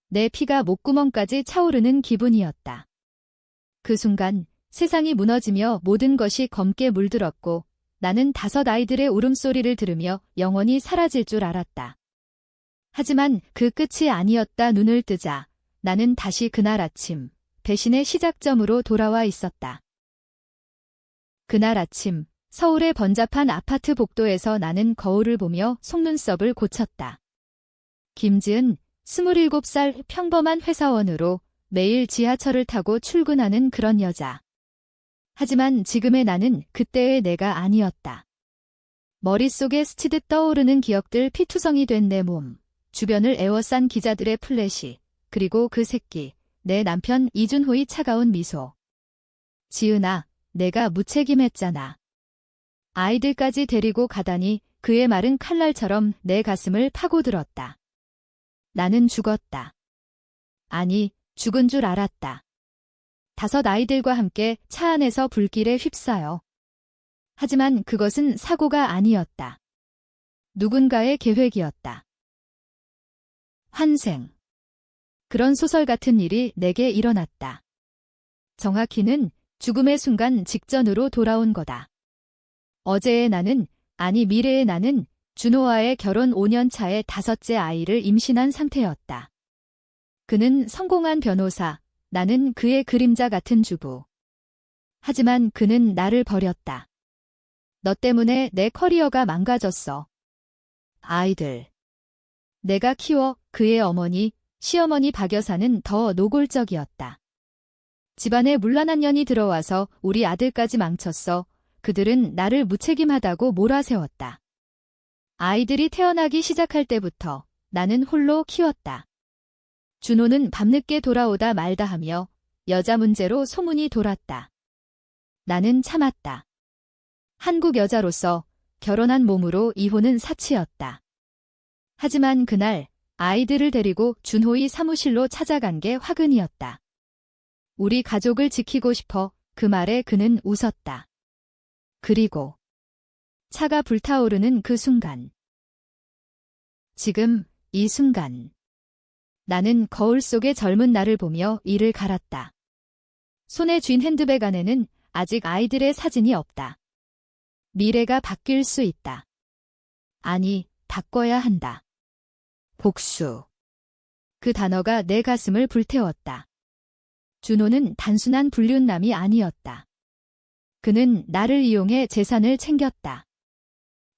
내 피가 목구멍까지 차오르는 기분이었다. 그 순간 세상이 무너지며 모든 것이 검게 물들었고 나는 5 아이들의 울음소리를 들으며 영원히 사라질 줄 알았다. 하지만 그 끝이 아니었다. 눈을 뜨자 나는 다시 그날 아침 배신의 시작점으로 돌아와 있었다. 그날 아침 서울의 번잡한 아파트 복도에서 나는 거울을 보며 속눈썹을 고쳤다. 김지은, 27살 평범한 회사원으로 매일 지하철을 타고 출근하는 그런 여자. 하지만 지금의 나는 그때의 내가 아니었다. 머릿속에 스치듯 떠오르는 기억들, 피투성이 된 내 몸, 주변을 에워싼 기자들의 플래시, 그리고 그 새끼, 내 남편 이준호의 차가운 미소. 지은아, 내가 무책임했잖아. 아이들까지 데리고 가다니. 그의 말은 칼날처럼 내 가슴을 파고들었다. 나는 죽었다. 아니, 죽은 줄 알았다. 5 아이들과 함께 차 안에서 불길에 휩싸여. 하지만 그것은 사고가 아니었다. 누군가의 계획이었다. 환생. 그런 소설 같은 일이 내게 일어났다. 정확히는 죽음의 순간 직전으로 돌아온 거다. 어제의 나는, 아니 미래의 나는 준호와의 결혼 5년 차에 5째 아이를 임신한 상태였다. 그는 성공한 변호사, 나는 그의 그림자 같은 주부. 하지만 그는 나를 버렸다. 너 때문에 내 커리어가 망가졌어. 아이들. 내가 키워. 그의 어머니, 시어머니 박 여사는 더 노골적이었다. 집안에 문란한 년이 들어와서 우리 아들까지 망쳤어. 그들은 나를 무책임하다고 몰아세웠다. 아이들이 태어나기 시작할 때부터 나는 홀로 키웠다. 준호는 밤늦게 돌아오다 말다 하며 여자 문제로 소문이 돌았다. 나는 참았다. 한국 여자로서 결혼한 몸으로 이혼은 사치였다. 하지만 그날 아이들을 데리고 준호의 사무실로 찾아간 게 화근이었다. 우리 가족을 지키고 싶어. 그 말에 그는 웃었다. 그리고 차가 불타오르는 그 순간. 지금 이 순간. 나는 거울 속의 젊은 나를 보며 이를 갈았다. 손에 쥔 핸드백 안에는 아직 아이들의 사진이 없다. 미래가 바뀔 수 있다. 아니, 바꿔야 한다. 복수. 그 단어가 내 가슴을 불태웠다. 준호는 단순한 불륜남이 아니었다. 그는 나를 이용해 재산을 챙겼다.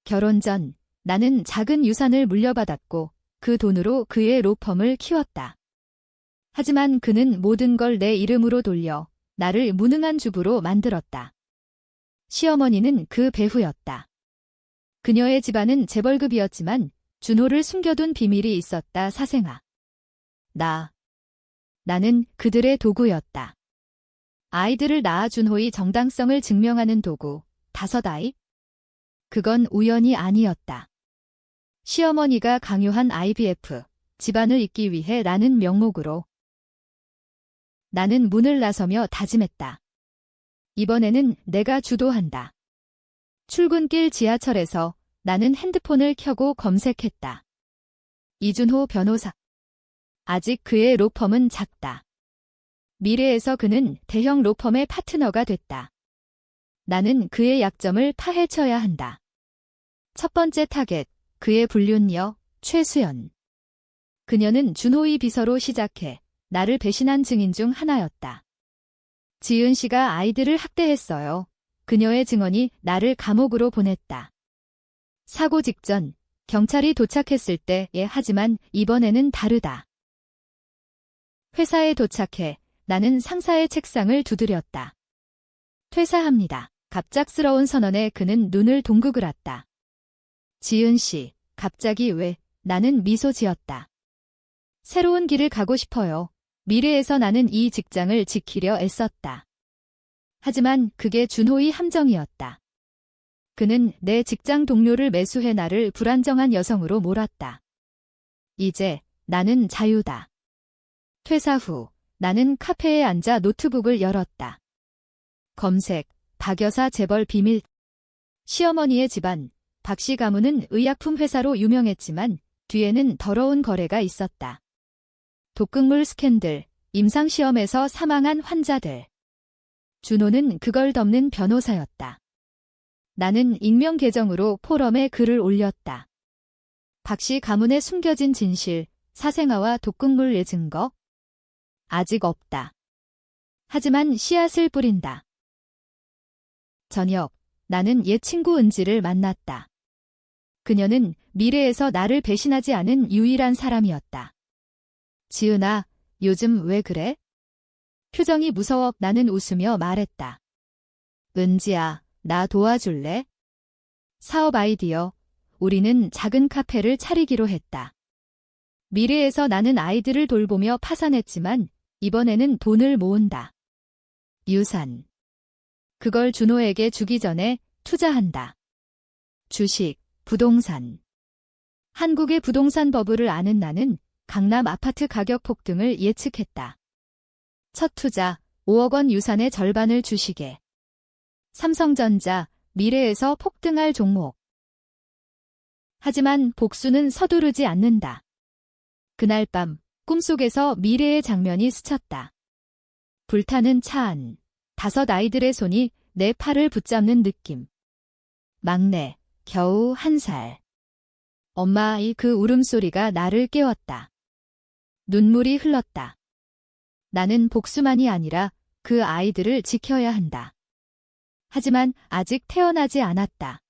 결혼 전 나는 작은 유산을 물려받았고 그 돈으로 그의 로펌을 키웠다. 하지만 그는 모든 걸 내 이름으로 돌려 나를 무능한 주부로 만들었다. 시어머니는 그 배후였다. 그녀의 집안은 재벌급이었지만 준호를 숨겨둔 비밀이 있었다. 사생아. 나는 그들의 도구였다. 아이들을 낳아 준호의 정당성을 증명하는 도구. 5 아이? 그건 우연이 아니었다. 시어머니가 강요한 IVF, 집안을 잇기 위해 라는 명목으로. 나는 문을 나서며 다짐했다. 이번에는 내가 주도한다. 출근길 지하철에서 나는 핸드폰을 켜고 검색했다. 이준호 변호사. 아직 그의 로펌은 작다. 미래에서 그는 대형 로펌의 파트너가 됐다. 나는 그의 약점을 파헤쳐야 한다. 첫 번째 타겟, 그의 불륜녀, 최수연. 그녀는 준호의 비서로 시작해 나를 배신한 증인 중 하나였다. 지은 씨가 아이들을 학대했어요. 그녀의 증언이 나를 감옥으로 보냈다. 사고 직전 경찰이 도착했을 때 하지만 이번에는 다르다. 회사에 도착해 나는 상사의 책상을 두드렸다. 퇴사합니다. 갑작스러운 선언에 그는 눈을 동그랗다. 지은 씨, 갑자기 왜? 나는 미소 지었다. 새로운 길을 가고 싶어요. 미래에서 나는 이 직장을 지키려 애썼다. 하지만 그게 준호의 함정이었다. 그는 내 직장 동료를 매수해 나를 불안정한 여성으로 몰았다. 이제 나는 자유다. 퇴사 후 나는 카페에 앉아 노트북을 열었다. 검색, 박 여사 재벌 비밀. 시어머니의 집안, 박 씨 가문은 의약품 회사로 유명했지만 뒤에는 더러운 거래가 있었다. 독극물 스캔들, 임상시험에서 사망한 환자들. 준호는 그걸 덮는 변호사였다. 나는 익명 계정으로 포럼에 글을 올렸다. 박씨 가문에 숨겨진 진실, 사생아와 독극물의 증거? 아직 없다. 하지만 씨앗을 뿌린다. 저녁, 나는 옛 친구 은지를 만났다. 그녀는 미래에서 나를 배신하지 않은 유일한 사람이었다. 지은아, 요즘 왜 그래? 표정이 무서워. 나는 웃으며 말했다. 은지야, 나 도와줄래? 사업 아이디어. 우리는 작은 카페를 차리기로 했다. 미래에서 나는 아이들을 돌보며 파산했지만 이번에는 돈을 모은다. 유산. 그걸 준호에게 주기 전에 투자한다. 주식, 부동산. 한국의 부동산 버블을 아는 나는 강남 아파트 가격 폭등을 예측했다. 첫 투자, 5억 원 유산의 절반을 주식에. 삼성전자, 미래에서 폭등할 종목. 하지만 복수는 서두르지 않는다. 그날 밤, 꿈속에서 미래의 장면이 스쳤다. 불타는 차 안, 5 아이들의 손이 내 팔을 붙잡는 느낌. 막내, 겨우 1살. 엄마의 그 울음소리가 나를 깨웠다. 눈물이 흘렀다. 나는 복수만이 아니라 그 아이들을 지켜야 한다. 하지만 아직 태어나지 않았다.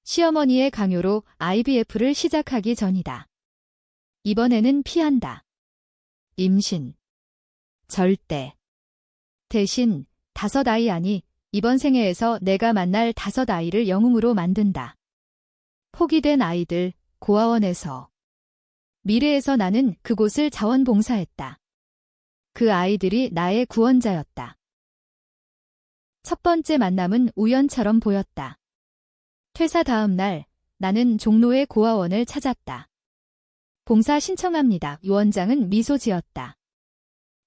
시어머니의 강요로 IVF를 시작하기 전이다. 이번에는 피한다. 임신. 절대. 대신 5 아이 아니, 이번 생애에서 내가 만날 5 아이를 영웅으로 만든다. 포기된 아이들, 고아원에서. 미래에서 나는 그곳을 자원봉사했다. 그 아이들이 나의 구원자였다. 첫 번째 만남은 우연처럼 보였다. 퇴사 다음 날, 나는 종로의 고아원을 찾았다. 봉사 신청합니다. 원장은 미소 지었다.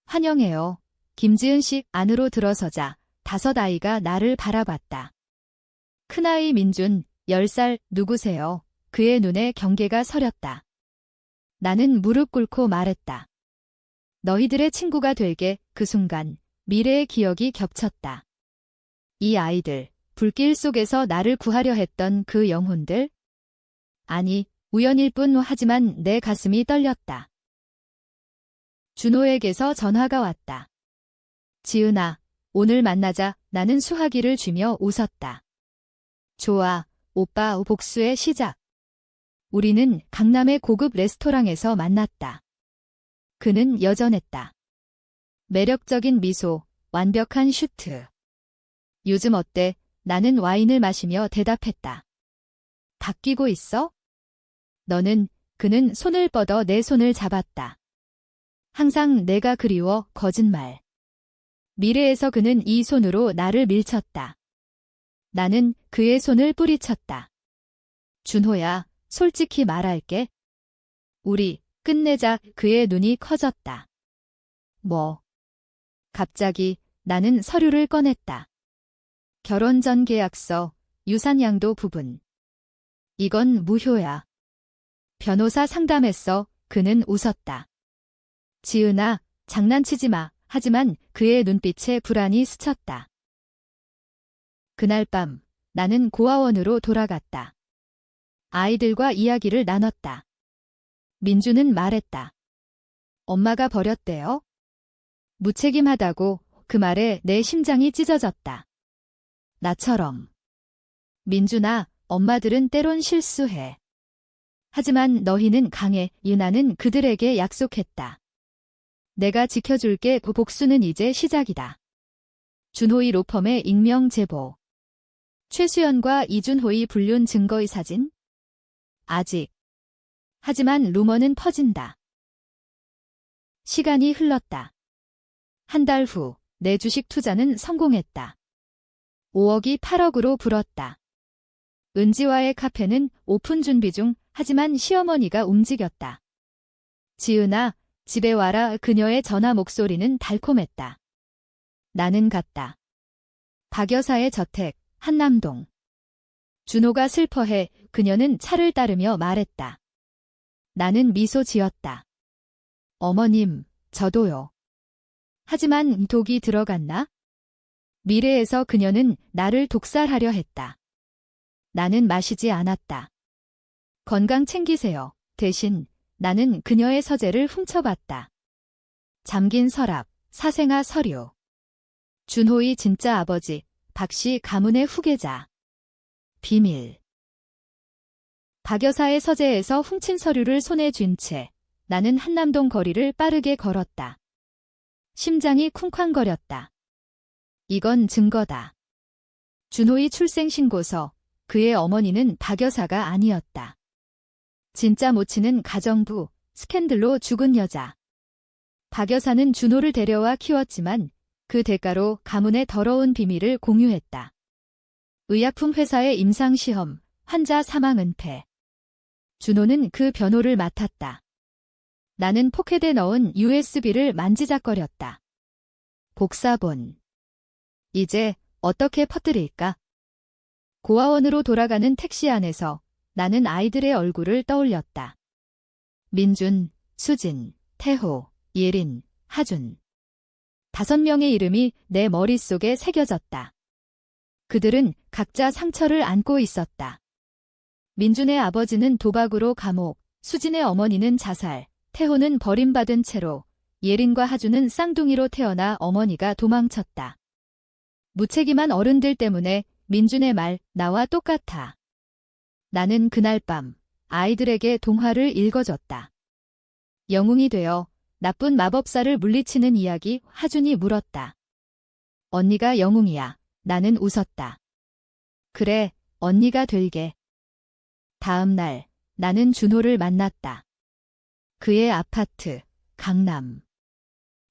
환영해요. 김지은 씨. 안으로 들어서자 5 아이가 나를 바라봤다. 큰아이 민준, 10살, 누구세요? 그의 눈에 경계가 서렸다. 나는 무릎 꿇고 말했다. 너희들의 친구가 될게. 그 순간 미래의 기억이 겹쳤다. 이 아이들, 불길 속에서 나를 구하려 했던 그 영혼들? 아니, 우연일 뿐. 하지만 내 가슴이 떨렸다. 준호에게서 전화가 왔다. 지은아, 오늘 만나자. 나는 수화기를 쥐며 웃었다. 좋아, 오빠. 복수의 시작. 우리는 강남의 고급 레스토랑에서 만났다. 그는 여전했다. 매력적인 미소, 완벽한 슈트. 요즘 어때? 나는 와인을 마시며 대답했다. 바뀌고 있어? 그는 손을 뻗어 내 손을 잡았다. 항상 내가 그리워. 거짓말. 미래에서 그는 이 손으로 나를 밀쳤다. 나는 그의 손을 뿌리쳤다. 준호야, 솔직히 말할게. 우리 끝내자. 그의 눈이 커졌다. 뭐? 갑자기 나는 서류를 꺼냈다. 결혼 전 계약서, 유산양도 부분. 이건 무효야. 변호사 상담했어. 그는 웃었다. 지은아, 장난치지 마. 하지만 그의 눈빛에 불안이 스쳤다. 그날 밤, 나는 고아원으로 돌아갔다. 아이들과 이야기를 나눴다. 민주는 말했다. 엄마가 버렸대요? 무책임하다고. 그 말에 내 심장이 찢어졌다. 나처럼. 민준아, 엄마들은 때론 실수해. 하지만 너희는 강해. 유나는 그들에게 약속했다. 내가 지켜줄게. 그 복수는 이제 시작이다. 준호의 로펌의 익명 제보. 최수연과 이준호의 불륜 증거의 사진? 아직. 하지만 루머는 퍼진다. 시간이 흘렀다. 한 달 후, 내 주식 투자는 성공했다. 5억이 8억으로 불었다. 은지와의 카페는 오픈 준비 중. 하지만 시어머니가 움직였다. 지은아, 집에 와라. 그녀의 전화 목소리는 달콤했다. 나는 갔다. 박 여사의 저택, 한남동. 준호가 슬퍼해. 그녀는 차를 따르며 말했다. 나는 미소 지었다. 어머님, 저도요. 하지만 독이 들어갔나? 미래에서 그녀는 나를 독살하려 했다. 나는 마시지 않았다. 건강 챙기세요. 대신 나는 그녀의 서재를 훔쳐봤다. 잠긴 서랍, 사생아 서류. 준호의 진짜 아버지, 박씨 가문의 후계자. 비밀. 박 여사의 서재에서 훔친 서류를 손에 쥔 채 나는 한남동 거리를 빠르게 걸었다. 심장이 쿵쾅거렸다. 이건 증거다. 준호의 출생신고서, 그의 어머니는 박 여사가 아니었다. 진짜 모친은 가정부, 스캔들로 죽은 여자. 박 여사는 준호를 데려와 키웠지만 그 대가로 가문의 더러운 비밀을 공유했다. 의약품 회사의 임상시험, 환자 사망 은폐. 준호는 그 변호를 맡았다. 나는 포켓에 넣은 USB를 만지작거렸다. 복사본. 이제 어떻게 퍼뜨릴까? 고아원으로 돌아가는 택시 안에서 나는 아이들의 얼굴을 떠올렸다. 민준, 수진, 태호, 예린, 하준. 5명의 이름이 내 머릿속에 새겨졌다. 그들은 각자 상처를 안고 있었다. 민준의 아버지는 도박으로 감옥, 수진의 어머니는 자살, 태호는 버림받은 채로, 예린과 하준은 쌍둥이로 태어나 어머니가 도망쳤다. 무책임한 어른들 때문에 민준의 말, 나와 똑같아. 나는 그날 밤 아이들에게 동화를 읽어줬다. 영웅이 되어 나쁜 마법사를 물리치는 이야기. 하준이 물었다. 언니가 영웅이야. 나는 웃었다. 그래, 언니가 될게. 다음 날 나는 준호를 만났다. 그의 아파트, 강남.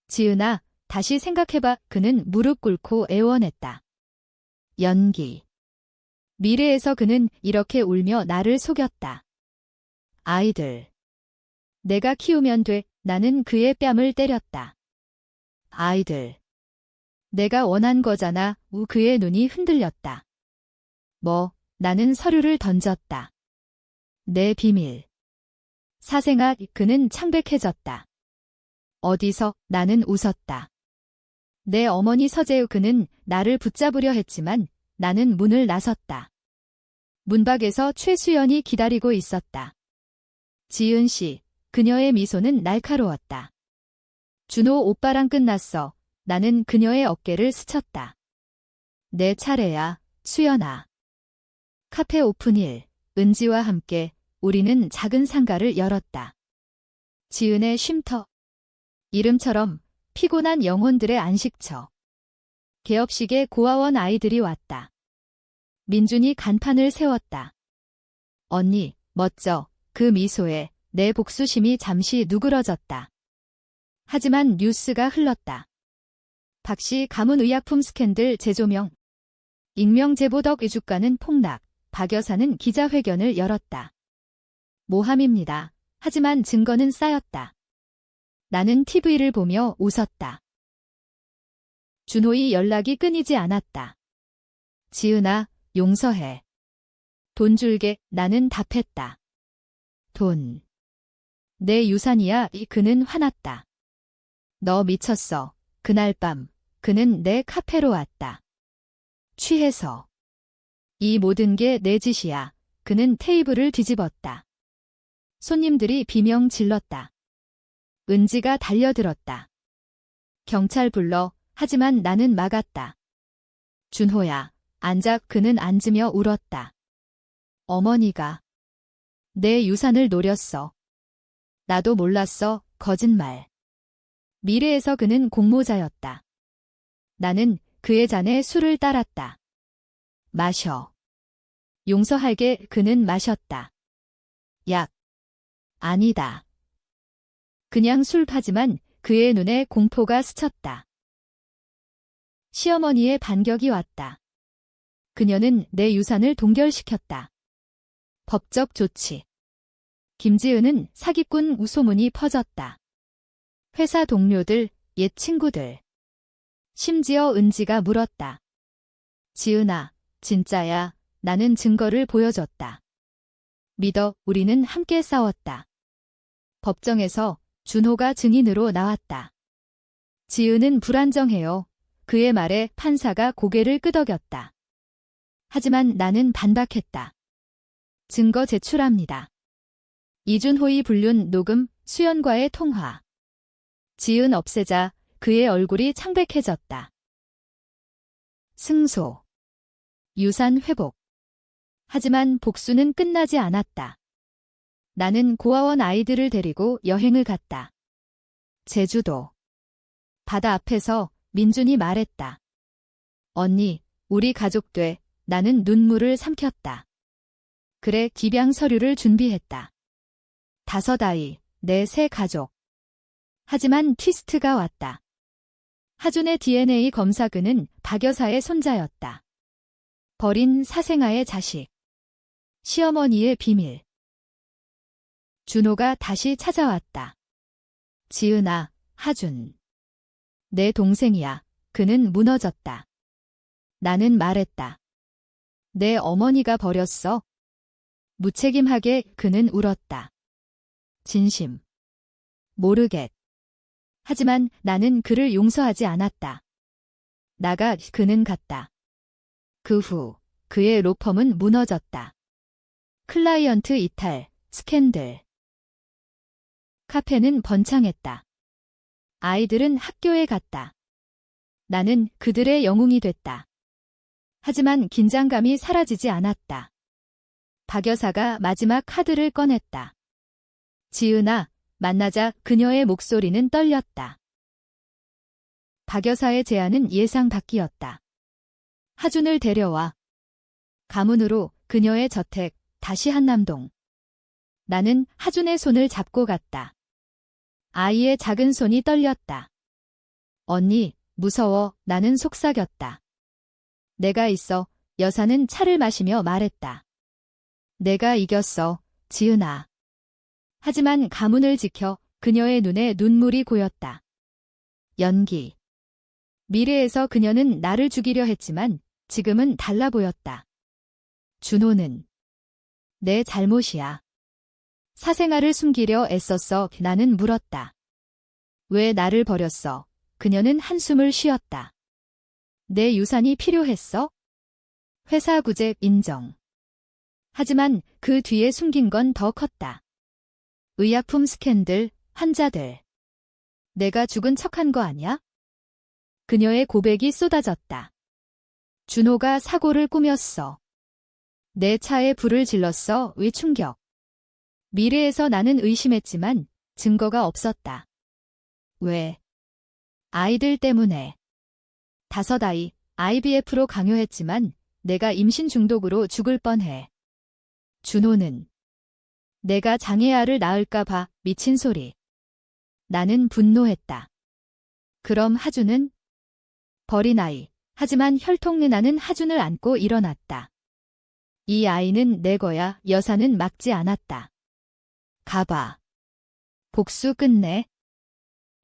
지은아, 다시 생각해봐. 그는 무릎 꿇고 애원했다. 연기. 미래에서 그는 이렇게 울며 나를 속였다. 아이들. 내가 키우면 돼. 나는 그의 뺨을 때렸다. 아이들. 내가 원한 거잖아. 그의 눈이 흔들렸다. 뭐, 나는 서류를 던졌다. 내 비밀. 사생아, 그는 창백해졌다. 어디서? 나는 웃었다. 내 어머니 서재의 그는 나를 붙잡으려 했지만 나는 문을 나섰다. 문 밖에서 최수연이 기다리고 있었다. 지은 씨, 그녀의 미소는 날카로웠다. 준호 오빠랑 끝났어. 나는 그녀의 어깨를 스쳤다. 내 차례야, 수연아. 카페 오픈일, 은지와 함께 우리는 작은 상가를 열었다. 지은의 쉼터. 이름처럼 피곤한 영혼들의 안식처. 개업식에 고아원 아이들이 왔다. 민준이 간판을 세웠다. 언니, 멋져. 그 미소에 내 복수심이 잠시 누그러졌다. 하지만 뉴스가 흘렀다. 박씨 가문 의약품 스캔들 재조명. 익명 제보덕 의주가는 폭락. 박 여사는 기자회견을 열었다. 모함입니다. 하지만 증거는 쌓였다. 나는 TV를 보며 웃었다. 준호의 연락이 끊이지 않았다. 지은아, 용서해. 돈 줄게. 나는 답했다. 돈. 내 유산이야. 그는 화났다. 너 미쳤어. 그날 밤 그는 내 카페로 왔다. 취해서. 이 모든 게 내 짓이야. 그는 테이블을 뒤집었다. 손님들이 비명 질렀다. 은지가 달려들었다. 경찰 불러. 하지만 나는 막았다. 준호야, 앉아. 그는 앉으며 울었다. 어머니가 내 유산을 노렸어. 나도 몰랐어. 거짓말. 미래에서 그는 공모자였다. 나는 그의 잔에 술을 따랐다. 마셔. 용서할게. 그는 마셨다. 약. 아니다. 그냥 술. 하지만 그의 눈에 공포가 스쳤다. 시어머니의 반격이 왔다. 그녀는 내 유산을 동결시켰다. 법적 조치. 김지은은 사기꾼 우소문이 퍼졌다. 회사 동료들, 옛 친구들. 심지어 은지가 물었다. 지은아, 진짜야. 나는 증거를 보여줬다. 믿어. 우리는 함께 싸웠다. 법정에서 준호가 증인으로 나왔다. 지은은 불안정해요. 그의 말에 판사가 고개를 끄덕였다. 하지만 나는 반박했다. 증거 제출합니다. 이준호의 불륜 녹음, 수연과의 통화. 지은 없애자 그의 얼굴이 창백해졌다. 승소. 유산 회복. 하지만 복수는 끝나지 않았다. 나는 고아원 아이들을 데리고 여행을 갔다. 제주도. 바다 앞에서 민준이 말했다. 언니, 우리 가족 돼. 나는 눈물을 삼켰다. 그래, 기병 서류를 준비했다. 5 아이, 내 새 가족. 하지만 트위스트가 왔다. 하준의 DNA 검사근은 박 여사의 손자였다. 버린 사생아의 자식. 시어머니의 비밀. 준호가 다시 찾아왔다. 지은아, 하준. 내 동생이야. 그는 무너졌다. 나는 말했다. 내 어머니가 버렸어. 무책임하게 그는 울었다. 진심. 모르겠. 하지만 나는 그를 용서하지 않았다. 나가 그는 갔다. 그 후 그의 로펌은 무너졌다. 클라이언트 이탈, 스캔들. 카페는 번창했다. 아이들은 학교에 갔다. 나는 그들의 영웅이 됐다. 하지만 긴장감이 사라지지 않았다. 박 여사가 마지막 카드를 꺼냈다. 지은아, 만나자. 그녀의 목소리는 떨렸다. 박 여사의 제안은 예상 밖이었다. 하준을 데려와. 가문으로 그녀의 저택, 다시 한남동. 나는 하준의 손을 잡고 갔다. 아이의 작은 손이 떨렸다. 언니, 무서워. 나는 속삭였다. 내가 있어. 여사는 차를 마시며 말했다. 내가 이겼어, 지은아. 하지만 가문을 지켜 그녀의 눈에 눈물이 고였다. 연기. 미래에서 그녀는 나를 죽이려 했지만 지금은 달라 보였다. 준호는 내 잘못이야. 사생아를 숨기려 애썼어. 나는 물었다. 왜 나를 버렸어? 그녀는 한숨을 쉬었다. 내 유산이 필요했어? 회사 구제 인정. 하지만 그 뒤에 숨긴 건 더 컸다. 의약품 스캔들, 환자들. 내가 죽은 척한 거 아냐? 그녀의 고백이 쏟아졌다. 준호가 사고를 꾸몄어. 내 차에 불을 질렀어. 위충격. 미래에서 나는 의심했지만 증거가 없었다. 왜? 아이들 때문에. 5 아이, IVF로 강요했지만 내가 임신 중독으로 죽을 뻔해. 준호는 내가 장애아를 낳을까 봐. 미친 소리. 나는 분노했다. 그럼 하준은? 버린 아이. 하지만 혈통의 나는 하준을 안고 일어났다. 이 아이는 내 거야. 여사는 막지 않았다. 가봐. 복수 끝내.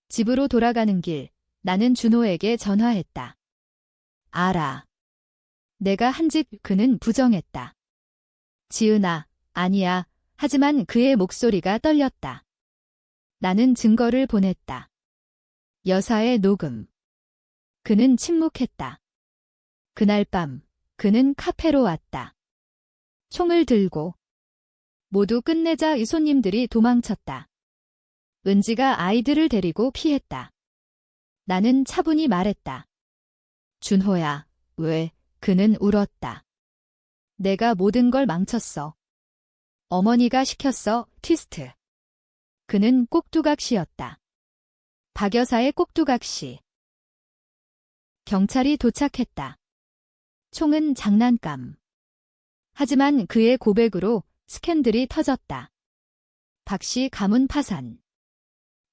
집으로 돌아가는 길, 나는 준호에게 전화했다. 알아. 내가 한 집. 그는 부정했다. 지은아, 아니야. 하지만 그의 목소리가 떨렸다. 나는 증거를 보냈다. 여사의 녹음. 그는 침묵했다. 그날 밤, 그는 카페로 왔다. 총을 들고. 모두 끝내자. 이 손님들이 도망쳤다. 은지가 아이들을 데리고 피했다. 나는 차분히 말했다. 준호야, 왜? 그는 울었다. 내가 모든 걸 망쳤어. 어머니가 시켰어. 트위스트. 그는 꼭두각시였다. 박 여사의 꼭두각시. 경찰이 도착했다. 총은 장난감. 하지만 그의 고백으로 스캔들이 터졌다. 박씨 가문 파산.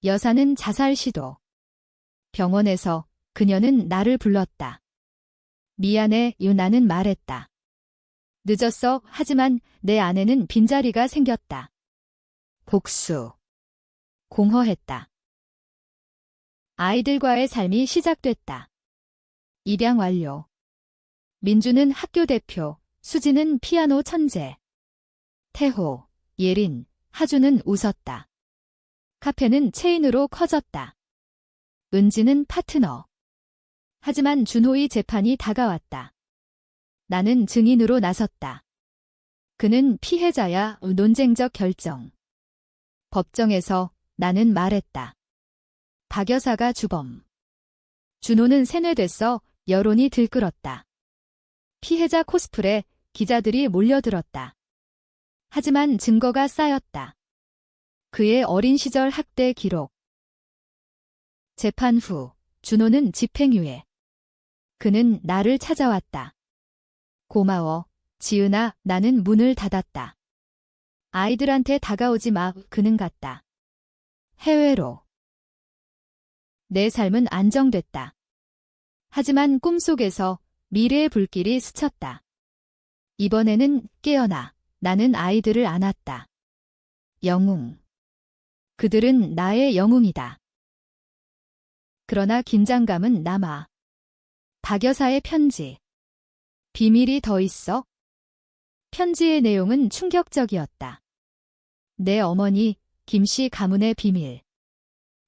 여사는 자살 시도. 병원에서 그녀는 나를 불렀다. 미안해. 나는 말했다. 늦었어. 하지만 내 안에는 빈자리가 생겼다. 복수. 공허했다. 아이들과의 삶이 시작됐다. 입양 완료. 민주는 학교 대표, 수지는 피아노 천재. 태호, 예린, 하준은 웃었다. 카페는 체인으로 커졌다. 은지는 파트너. 하지만 준호의 재판이 다가왔다. 나는 증인으로 나섰다. 그는 피해자야. 논쟁적 결정. 법정에서 나는 말했다. 박 여사가 주범. 준호는 세뇌됐어. 여론이 들끓었다. 피해자 코스프레, 기자들이 몰려들었다. 하지만 증거가 쌓였다. 그의 어린 시절 학대 기록. 재판 후 준호는 집행유예. 그는 나를 찾아왔다. 고마워, 지은아. 나는 문을 닫았다. 아이들한테 다가오지 마. 그는 갔다. 해외로. 내 삶은 안정됐다. 하지만 꿈속에서 미래의 불길이 스쳤다. 이번에는 깨어나. 나는 아이들을 안았다. 영웅. 그들은 나의 영웅이다. 그러나 긴장감은 남아. 박 여사의 편지. 비밀이 더 있어? 편지의 내용은 충격적이었다. 내 어머니, 김씨 가문의 비밀.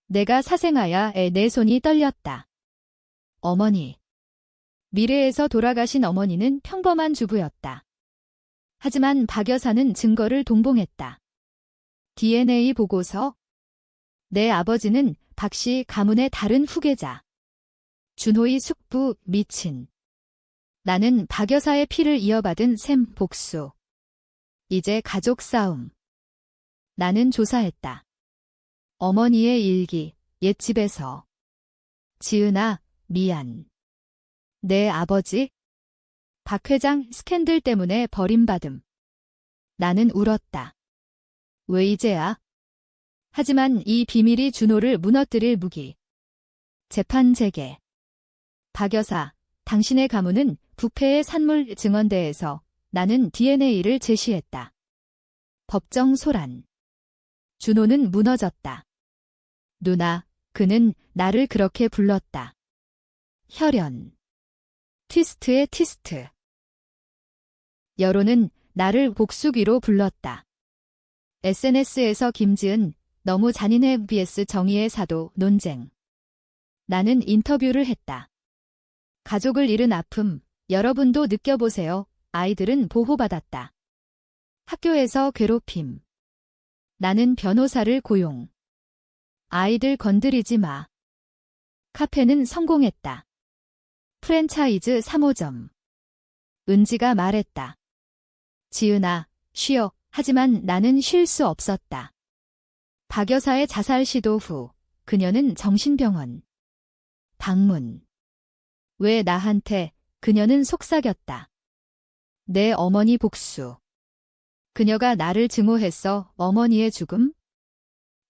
내가 사생아야에 내 손이 떨렸다. 어머니. 미래에서 돌아가신 어머니는 평범한 주부였다. 하지만 박 여사는 증거를 동봉했다. DNA 보고서. 내 아버지는 박씨 가문의 다른 후계자. 준호의 숙부, 미친. 나는 박 여사의 피를 이어받은 셈, 복수. 이제 가족 싸움. 나는 조사했다. 어머니의 일기, 옛집에서. 지은아, 미안. 내 아버지? 박 회장 스캔들 때문에 버림받음. 나는 울었다. 왜 이제야? 하지만 이 비밀이 준호를 무너뜨릴 무기. 재판 재개. 박 여사, 당신의 가문은 부패의 산물 증언대에서. 나는 DNA를 제시했다. 법정 소란. 준호는 무너졌다. 누나, 그는 나를 그렇게 불렀다. 혈연. 트위스트의 트위스트. 여론은 나를 복수기로 불렀다. SNS에서 김지은, 너무 잔인해 vs 정의의 사도, 논쟁. 나는 인터뷰를 했다. 가족을 잃은 아픔, 여러분도 느껴보세요. 아이들은 보호받았다. 학교에서 괴롭힘. 나는 변호사를 고용. 아이들 건드리지 마. 카페는 성공했다. 프랜차이즈 3호점. 은지가 말했다. 지은아, 쉬어. 하지만 나는 쉴 수 없었다. 박 여사의 자살 시도 후 그녀는 정신병원. 방문. 왜 나한테? 그녀는 속삭였다. 내 어머니 복수. 그녀가 나를 증오했어. 어머니의 죽음?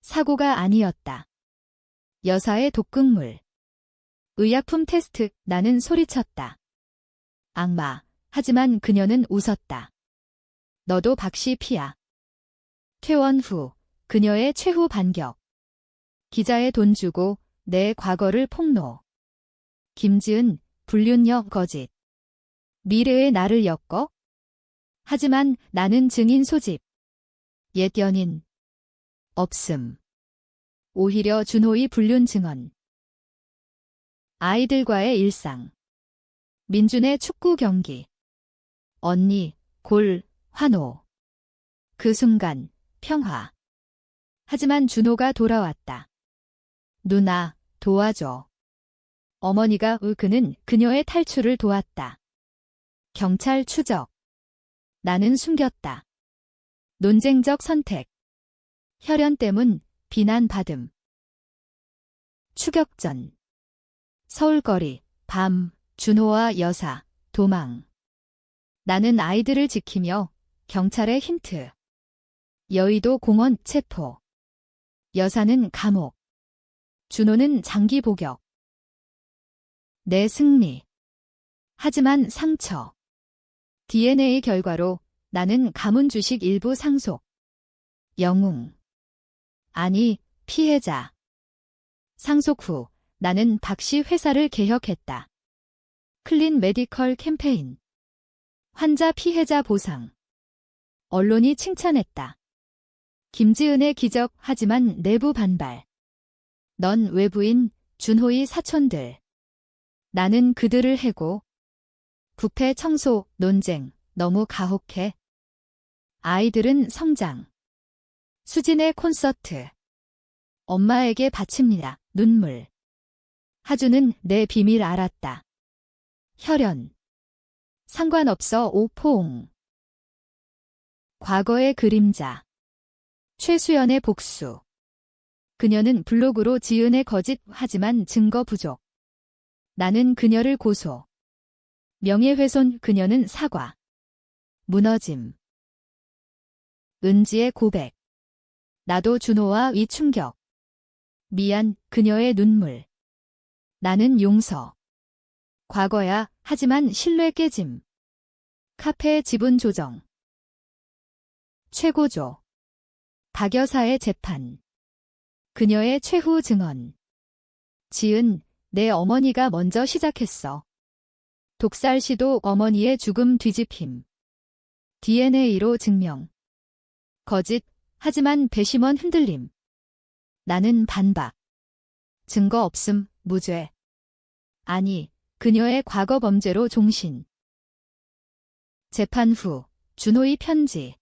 사고가 아니었다. 여사의 독극물. 의약품 테스트. 나는 소리쳤다. 악마. 하지만 그녀는 웃었다. 너도 박씨 피야. 퇴원 후 그녀의 최후 반격. 기자의 돈 주고 내 과거를 폭로. 김지은, 불륜녀 거짓. 미래의 나를 엮어? 하지만 나는 증인 소집. 옛 연인. 없음. 오히려 준호의 불륜 증언. 아이들과의 일상. 민준의 축구 경기. 언니, 골, 환호. 그 순간, 평화. 하지만 준호가 돌아왔다. 누나, 도와줘. 어머니가 그는 그녀의 탈출을 도왔다. 경찰 추적. 나는 숨겼다. 논쟁적 선택. 혈연 때문, 비난받음. 추격전. 서울거리, 밤, 준호와 여사, 도망. 나는 아이들을 지키며 경찰의 힌트. 여의도 공원 체포. 여사는 감옥. 준호는 장기 복역. 내 승리. 하지만 상처. DNA 결과로 나는 가문 주식 일부 상속. 영웅. 아니, 피해자. 상속 후 나는 박씨 회사를 개혁했다. 클린 메디컬 캠페인. 환자 피해자 보상. 언론이 칭찬했다. 김지은의 기적 하지만 내부 반발. 넌 외부인, 준호의 사촌들. 나는 그들을 해고. 부패 청소, 논쟁, 너무 가혹해. 아이들은 성장. 수진의 콘서트. 엄마에게 바칩니다. 눈물. 하주는 내 비밀 알았다. 혈연. 상관없어 오포옹. 과거의 그림자. 최수연의 복수. 그녀는 블로그로 지은의 거짓 하지만 증거 부족. 나는 그녀를 고소. 명예훼손 그녀는 사과. 무너짐. 은지의 고백. 나도 준호와 위 충격. 미안 그녀의 눈물. 나는 용서. 과거야 하지만 신뢰 깨짐. 카페 지분 조정. 최고조. 박 여사의 재판. 그녀의 최후 증언. 지은, 내 어머니가 먼저 시작했어. 독살 시도 어머니의 죽음 뒤집힘. DNA로 증명. 거짓, 하지만 배심원 흔들림. 나는 반박. 증거 없음, 무죄. 아니, 그녀의 과거 범죄로 종신. 재판 후, 준호의 편지.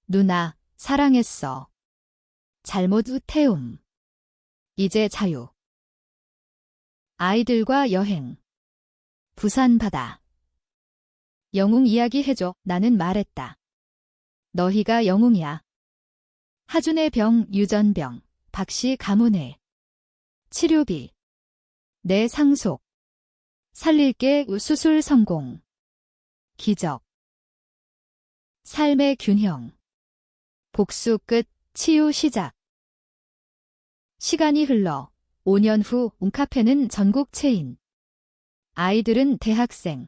누나, 사랑했어. 잘못 우태움. 이제 자유. 아이들과 여행. 부산 바다. 영웅 이야기 해줘. 나는 말했다. 너희가 영웅이야. 하준의 병, 유전병. 박씨 가문의. 치료비. 내 상속. 살릴게 수술 성공. 기적. 삶의 균형. 복수 끝, 치유 시작. 시간이 흘러 5년 후 웅카페는 전국 체인. 아이들은 대학생.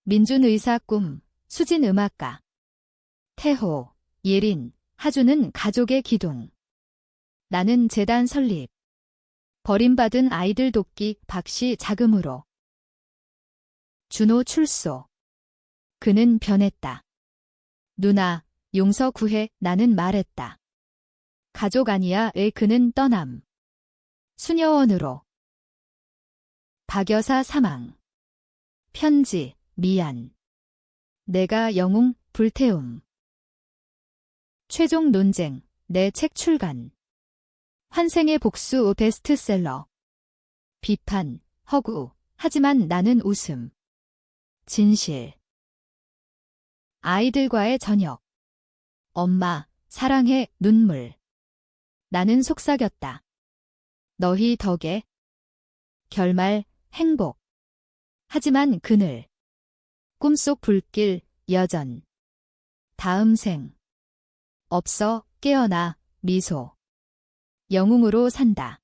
민준 의사 꿈, 수진 음악가. 태호, 예린, 하주는 가족의 기둥. 나는 재단 설립. 버림받은 아이들 돕기 박씨 자금으로. 준호 출소. 그는 변했다. 누나, 용서 구해. 나는 말했다. 가족 아니야. 그는 떠남. 수녀원으로. 박 여사 사망. 편지, 미안. 내가 영웅, 불태움. 최종 논쟁, 내 책 출간. 환생의 복수 베스트셀러. 비판, 허구, 하지만 나는 웃음. 진실. 아이들과의 저녁. 엄마, 사랑해, 눈물. 나는 속삭였다. 너희 덕에. 결말, 행복. 하지만 그늘. 꿈속 불길, 여전. 다음 생. 없어, 깨어나, 미소. 영웅으로 산다.